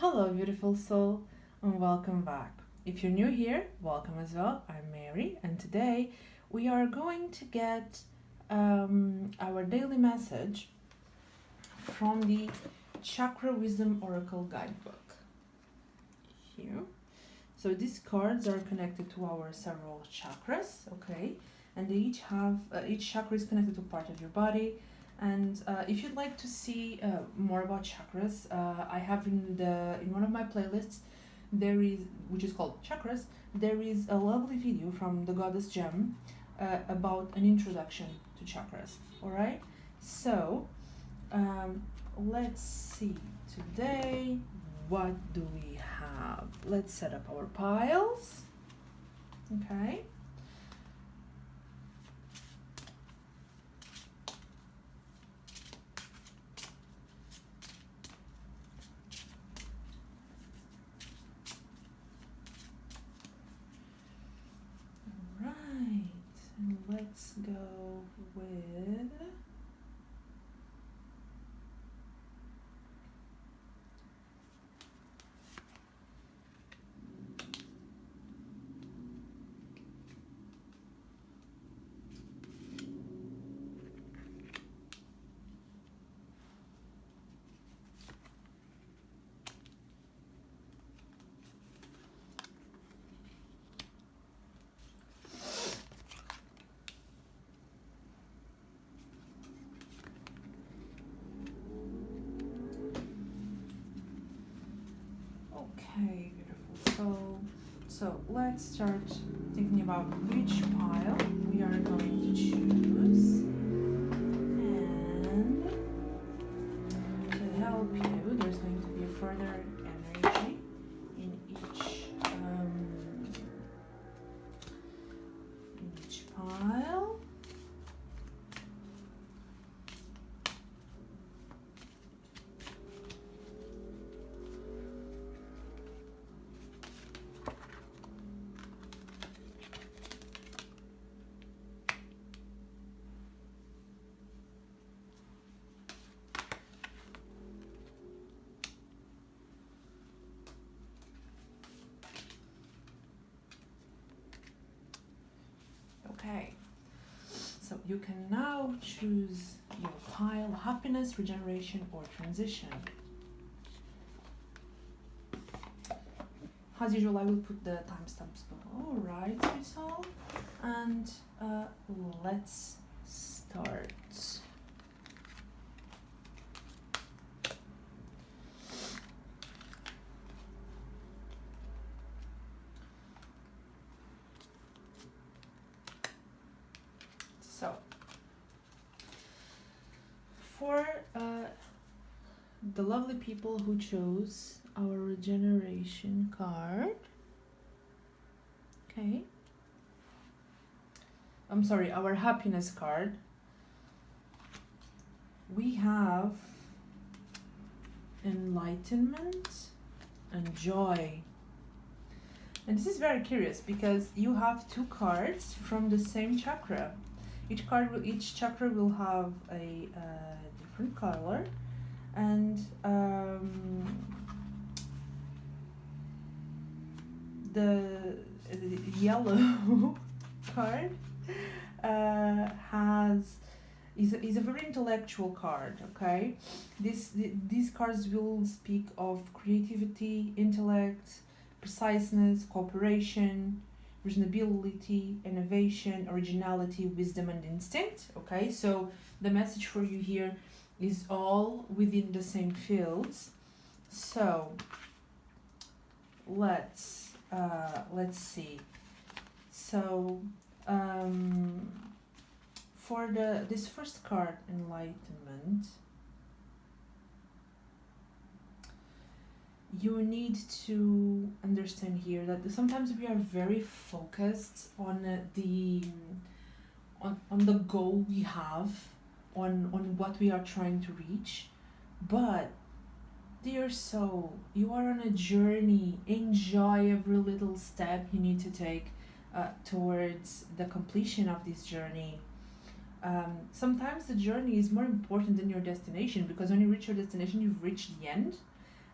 Hello, beautiful soul, and welcome back. If you're new here, welcome as well. I'm Mary, and today we are going to get our daily message from the Chakra Wisdom Oracle Guidebook. Here. So these cards are connected to our several chakras, okay? And they each have, each chakra is connected to part of your body. And if you'd like to see more about chakras, I have in one of my playlists, which is called Chakras, there is a lovely video from the Goddess Gem about an introduction to chakras. All right, so let's see today. What do we have? Let's set up our piles. Okay. Let's go with okay, beautiful. So let's start thinking about which pile we are going to choose. And to help you, there's going to be a further energy in each pile. Okay, so you can now choose your pile: happiness, regeneration, or transition. As usual, I will put the timestamps below. Alright, sweet soul. And let's start. So, for the lovely people who chose our regeneration card, okay, I'm sorry, our happiness card, we have enlightenment and joy. And this is very curious because you have two cards from the same chakra. Each chakra will have a different color, and the yellow card is a very intellectual card. Okay, these cards will speak of creativity, intellect, preciseness, cooperation, reasonability, innovation, originality, wisdom, and instinct. Okay, so the message for you here is all within the same fields. So let's see. So for this first card, enlightenment, you need to understand here that sometimes we are very focused on the goal we have, on what we are trying to reach, but dear soul, you are on a journey. Enjoy every little step you need to take towards the completion of this journey. Sometimes the journey is more important than your destination, because when you reach your destination, you've reached the end.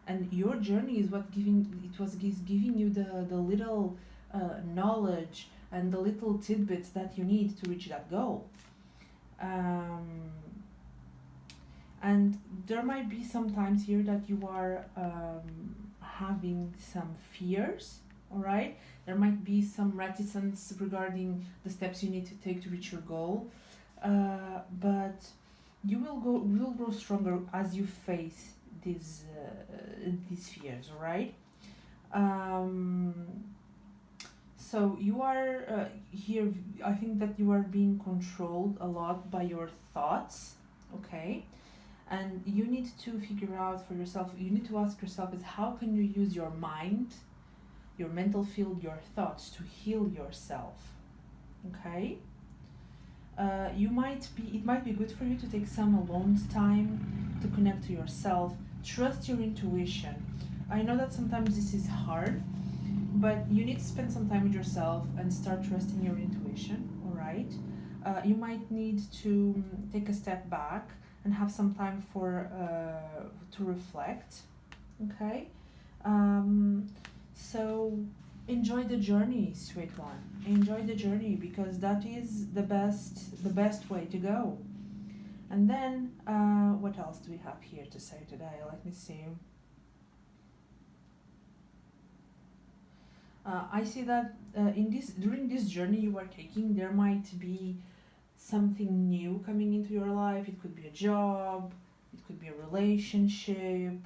and your journey is what is giving you the little knowledge and the little tidbits that you need to reach that goal. And there might be some times here that you are having some fears, all right? There might be some reticence regarding the steps you need to take to reach your goal, but you will grow stronger as you face these fears, all right? So you are here. I think that you are being controlled a lot by your thoughts, okay? And you need to figure out for yourself, you need to ask yourself is how can you use your mind, your mental field, your thoughts to heal yourself, okay? It might be good for you to take some alone time to connect to yourself, trust your intuition. I know that sometimes this is hard, but you need to spend some time with yourself and start trusting your intuition, all right? You might need to take a step back and have some time to reflect, okay? So enjoy the journey, sweet one. Enjoy the journey, because that is the best way to go. And then what else do we have here to say today? Let me see. I see that during this journey you are taking, there might be something new coming into your life. It could be a job, it could be a relationship.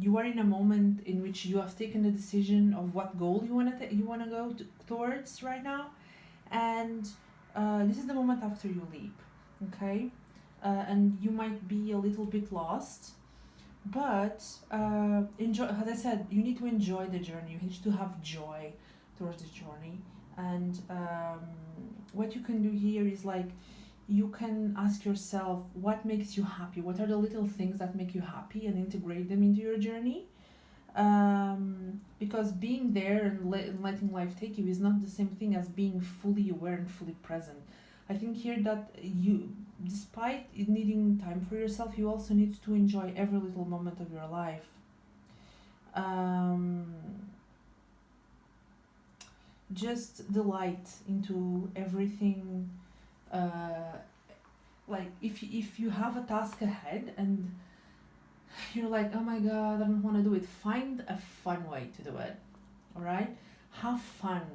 You are in a moment in which you have taken a decision of what goal you wanna go towards right now, and this is the moment after you leap, okay? And you might be a little bit lost, but enjoy. As I said, you need to enjoy the journey. You need to have joy towards the journey. And what you can do here is like, you can ask yourself what makes you happy, what are the little things that make you happy, and integrate them into your journey. Because being there and letting life take you is not the same thing as being fully aware and fully present. I think here that you, despite needing time for yourself, you also need to enjoy every little moment of your life. Just delight into everything. Like if you have a task ahead and you're like, oh my god, I don't want to do it, find a fun way to do it, all right? Have fun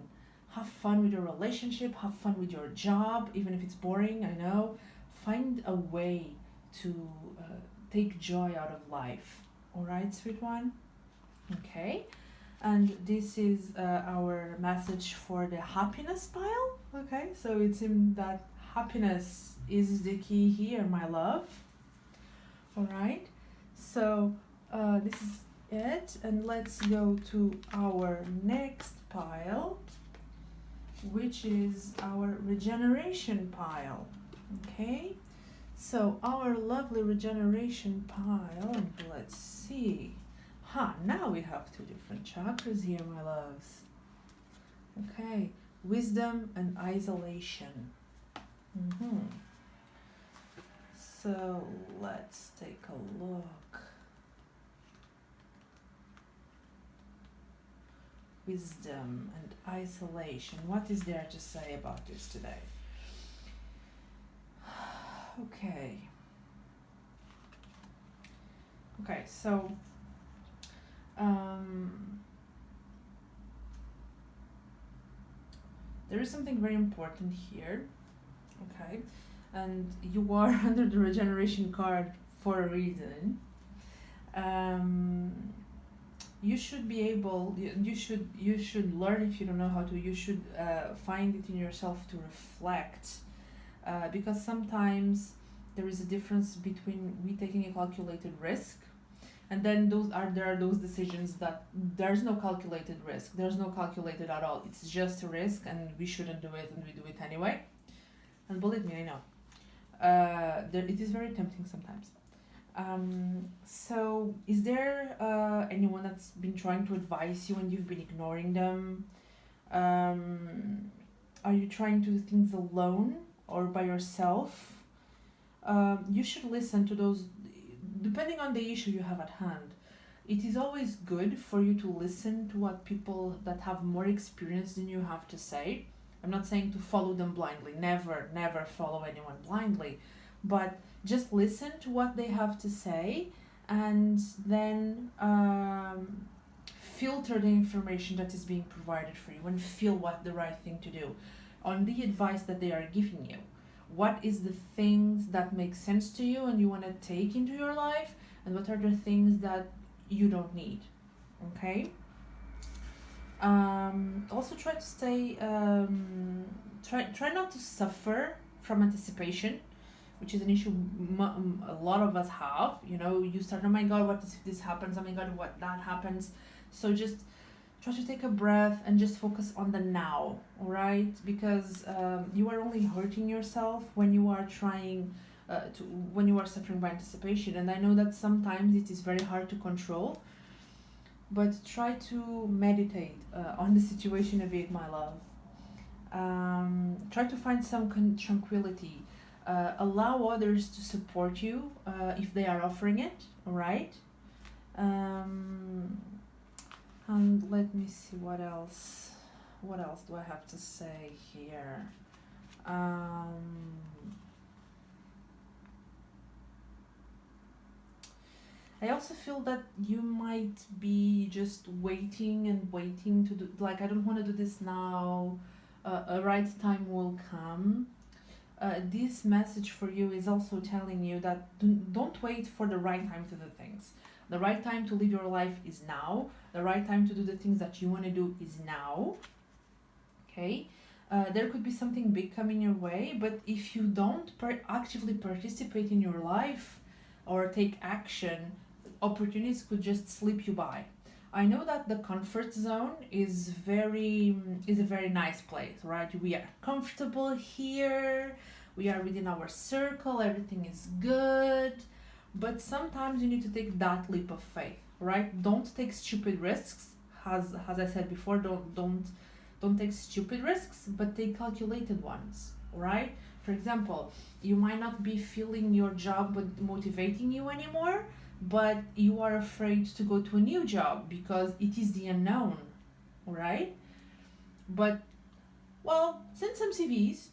with your relationship, have fun with your job, even if it's boring, I know. Find a way to take joy out of life, all right, sweet one? Okay. And this is our message for the happiness pile, okay? So it seems that happiness is the key here, my love. All right, so this is it, and let's go to our next pile, which is our regeneration pile. Okay, so our lovely regeneration pile, and let's see. Now we have two different chakras here, my loves. Okay, wisdom and isolation. So let's take a look. Wisdom and isolation. What is there to say about this today? Okay, so there is something very important here, okay? And you are under the regeneration card for a reason. You should be able, you should learn, if you don't know how to, you should find it in yourself to reflect, because sometimes there is a difference between we taking a calculated risk, and then there are those decisions that there's no calculated risk, there's no calculated at all, it's just a risk and we shouldn't do it, and we do it anyway. And believe me, I know it is very tempting sometimes. So is there anyone that's been trying to advise you and you've been ignoring them? Are you trying to do things alone or by yourself? You should listen to depending on the issue you have at hand, it is always good for you to listen to what people that have more experience than you have to say. I'm not saying to follow them blindly. Never follow anyone blindly. But just listen to what they have to say, and then filter the information that is being provided for you and feel what the right thing to do on the advice that they are giving you. What is the things that make sense to you and you want to take into your life, and what are the things that you don't need? Okay. Also try to stay try not to suffer from anticipation, which is an issue a lot of us have. You start, oh my god, what if this happens, oh my god, what that happens. So just try to take a breath and just focus on the now, all right? Because you are only hurting yourself when you are trying when you are suffering by anticipation. And I know that sometimes it is very hard to control, but try to meditate on the situation a bit, my love. Try to find some tranquility. Allow others to support you if they are offering it, all right? And let me see what else. What else do I have to say here? I also feel that you might be just waiting to do, like, I don't want to do this now, a right time will come. This message for you is also telling you that don't wait for the right time to do things. The right time to live your life is now. The right time to do the things that you want to do is now. Okay? There could be something big coming your way, but if you don't actively participate in your life or take action, opportunities could just slip you by. I know that the comfort zone is a very nice place, right? We are comfortable here, we are within our circle, everything is good, but sometimes you need to take that leap of faith, right? Don't take stupid risks. As I said before, don't take stupid risks, but take calculated ones, right? For example, you might not be feeling your job motivating you anymore, but you are afraid to go to a new job because it is the unknown, right? But, well, send some CVs,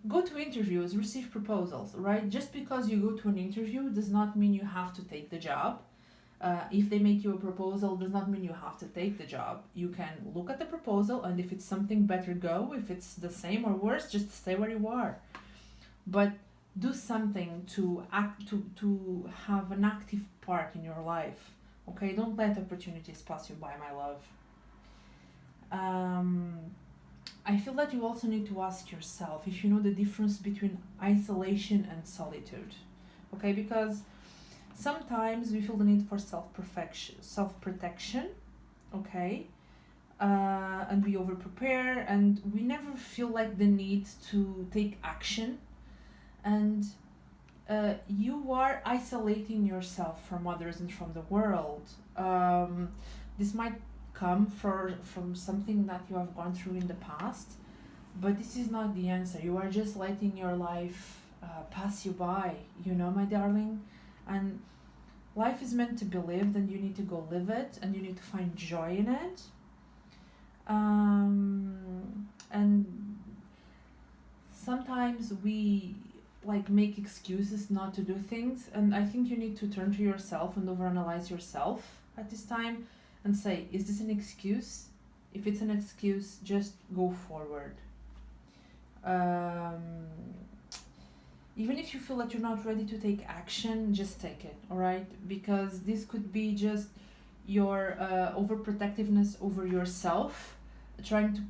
go to interviews, receive proposals, right? Just because you go to an interview does not mean you have to take the job. If they make you a proposal, does not mean you have to take the job. You can look at the proposal, and if it's something better, go. If it's the same or worse, just stay where you are. But do something to have an active part in your life. Okay, don't let opportunities pass you by, my love. I feel that you also need to ask yourself if you know the difference between isolation and solitude. Okay, because sometimes we feel the need for self-protection, okay, and we over-prepare, and we never feel like the need to take action, and you are isolating yourself from others and from the world. This might come from something that you have gone through in the past, but this is not the answer. You are just letting your life pass you by, my darling. And life is meant to be lived, and you need to go live it, and you need to find joy in it. And sometimes we make excuses not to do things, and I think you need to turn to yourself and overanalyze yourself at this time and say, is this an excuse? If it's an excuse, just go forward. Even if you feel that you're not ready to take action, just take it, all right? Because this could be just your overprotectiveness over yourself, trying to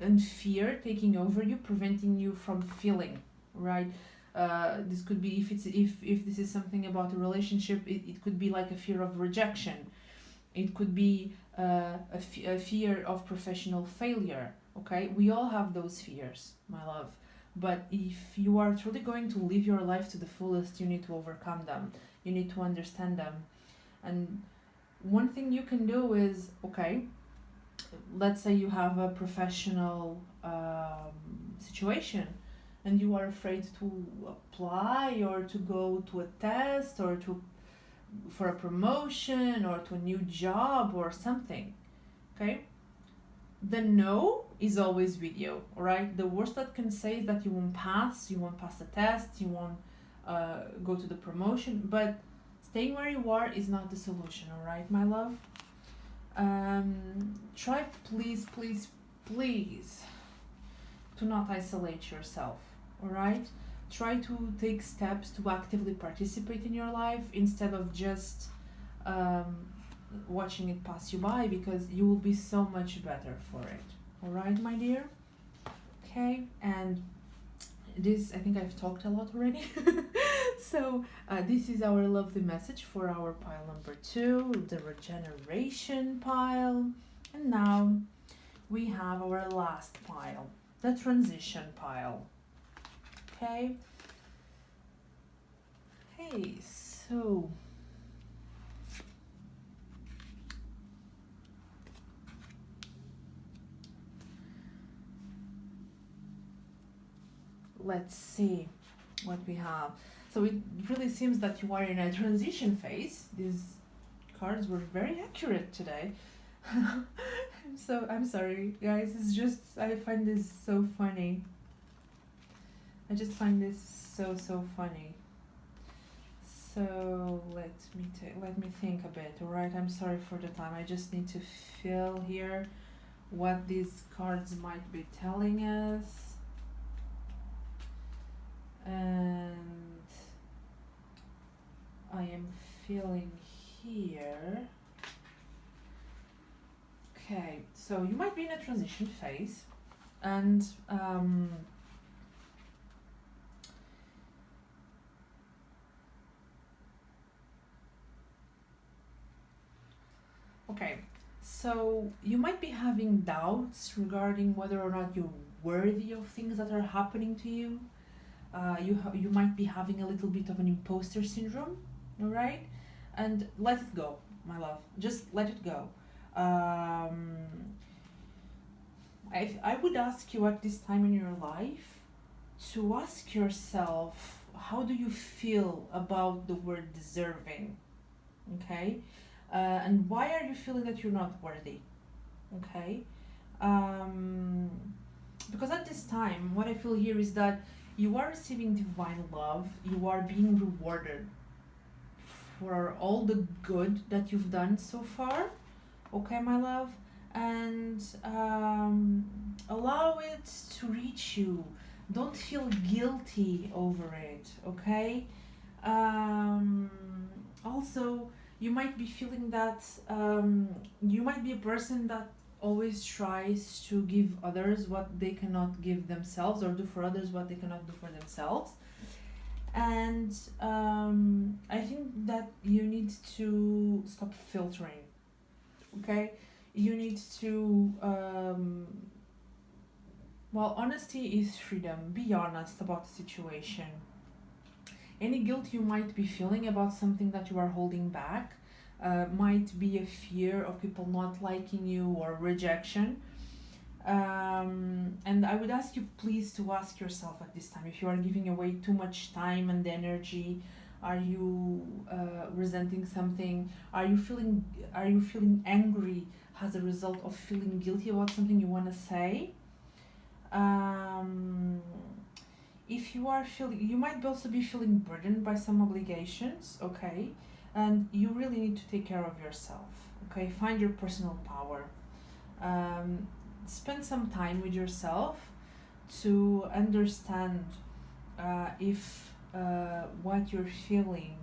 and fear taking over you, preventing you from feeling, right? This could be, if this is something about a relationship, it could be like a fear of rejection. It could be a fear of professional failure, okay? We all have those fears, my love. But if you are truly going to live your life to the fullest, you need to overcome them. You need to understand them. And one thing you can do is, okay, let's say you have a professional situation and you are afraid to apply or to go to a test or to for a promotion or to a new job or something, okay? The no is always with you, all right? The worst that can say is that you won't pass the test, you won't go to the promotion, but staying where you are is not the solution, all right, my love? Try, please, please, please, to not isolate yourself, all right? Try to take steps to actively participate in your life instead of just watching it pass you by, because you will be so much better for it. All right, my dear? Okay, and this, I think I've talked a lot already. So this is our lovely message for our pile number 2, the regeneration pile. And now we have our last pile, the transition pile. Okay. Hey, so let's see what we have. So it really seems that you are in a transition phase. These cards were very accurate today. So I'm sorry, guys. It's just, I find this so funny. I just find this so funny. So let me think a bit. All right, I'm sorry for the time. I just need to feel here what these cards might be telling us. And I am feeling here. Okay, so you might be in a transition phase, and okay, so you might be having doubts regarding whether or not you're worthy of things that are happening to you. You might be having a little bit of an imposter syndrome, all right? And let it go, my love. Just let it go. I would ask you at this time in your life to ask yourself, how do you feel about the word deserving, okay? And why are you feeling that you're not worthy, okay? Because at this time, what I feel here is that you are receiving divine love, you are being rewarded for all the good that you've done so far, okay, my love? And allow it to reach you. Don't feel guilty over it, okay? Also, you might be feeling that you might be a person that always tries to give others what they cannot give themselves, or do for others what they cannot do for themselves. And I think that you need to stop filtering, okay? You need to, well, honesty is freedom. Be honest about the situation. Any guilt you might be feeling about something that you are holding back might be a fear of people not liking you or rejection. And I would ask you please to ask yourself at this time, if you are giving away too much time and energy, are you resenting something? Are you feeling angry as a result of feeling guilty about something you want to say? If you are feeling, you might also be feeling burdened by some obligations, okay? And you really need to take care of yourself, okay? Find your personal power. Spend some time with yourself to understand if what you're feeling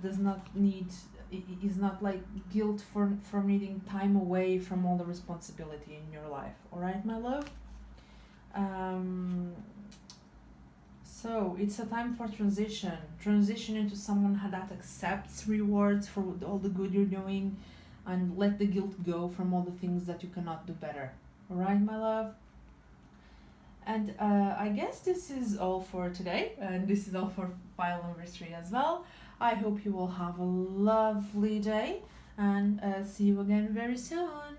is not like guilt for needing time away from all the responsibility in your life. All right, my love? So it's a time for transition into someone that accepts rewards for all the good you're doing, and let the guilt go from all the things that you cannot do better. All right, my love? And I guess this is all for today, and this is all for pile number 3 as well. I hope you will have a lovely day, and see you again very soon.